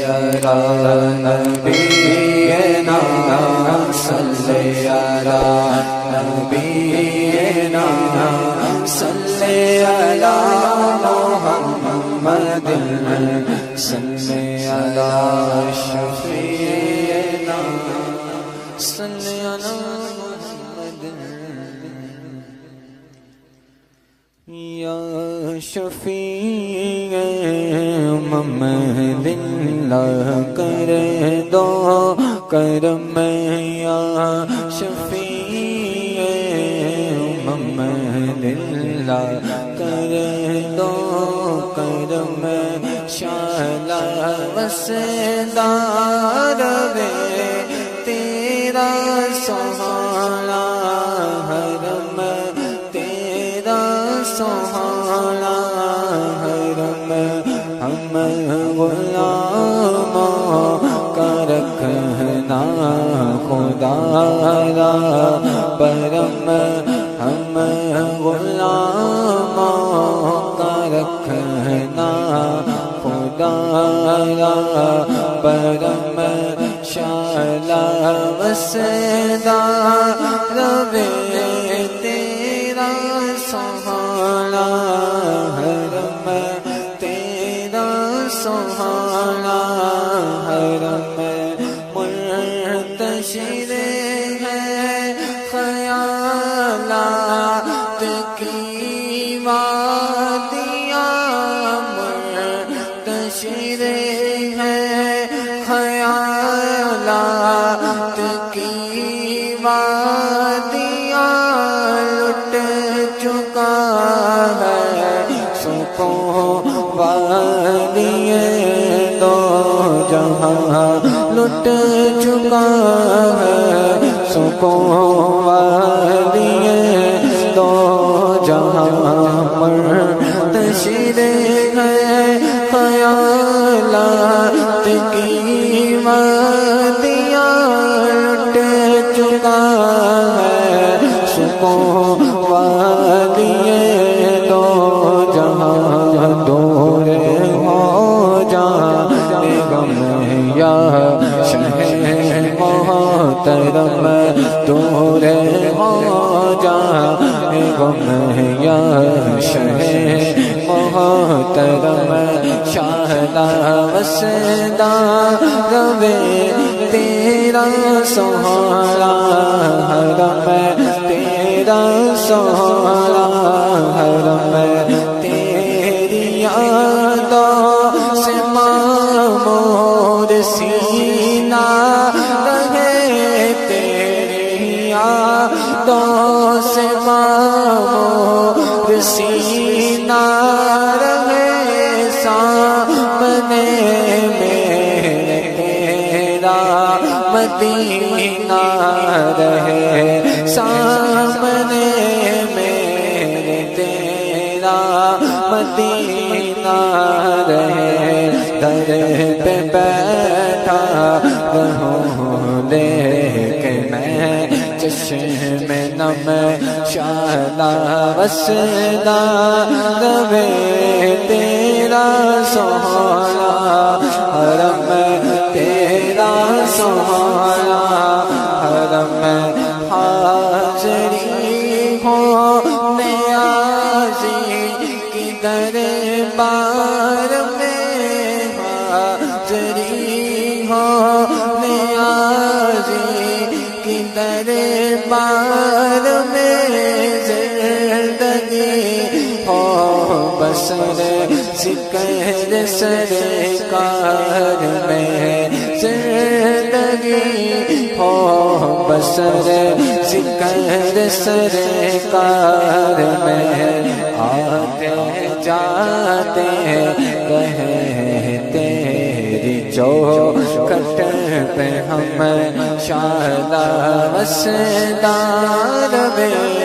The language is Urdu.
علی نبینا صلی علی نبینا صلی علی محمد صلی علی شفیعنا صلی علی محمد یا شفیع محمد اللہ کر دو کرم یا شفیع محمد اللہ کر دو کرم شالا وسدار وے تیرا سہانا حرم تیرا سہانا حرم ہم غلاموں کا رکھنا خدا را برم ہم غلاموں کا رکھنا خدا را برم شالا وسدار وے تیرا سہانا حرم تیرا سہانا حرم منتشر ہے خیالات کی وادیاں منتشر ہے خیالات کی وادیاں لٹ چکا ہے سکون وادیے دو جہاں لٹ چکا ہے سکون وادیے دو جہاں منتشر ہے خیالات کی وادیاں لٹ چکا ہے سکون وادیے دو جہاں دور ہو جانے غم یا شہ محترم دور ہو جانے غم یا شہ محترم شالا وسدار وے تیرا سہانا حرم تیرا سہانا حرم تیری یادوں سے معمور سینہ رہے تیری یادوں سے معمور سینہ رہے سامنے میرے تیرا مدینہ رہے سامنے میرے تیرا مدینہ رہے در پہ بیٹھا رہوں لیکن میں چشم نم شالا وسدار وے تیرا سہانا حرم تیرا سہانا حرم حاضری ہو نیازی کی دربار میں حاضری ہو نیازی کی دربار میں زندگی ہو بسر ذکر سرکار میں زندگی ہو بسر ذکر سرکار میں آتے جاتے رہے تیری چوکھٹ پہ ہم شالا وسدار وے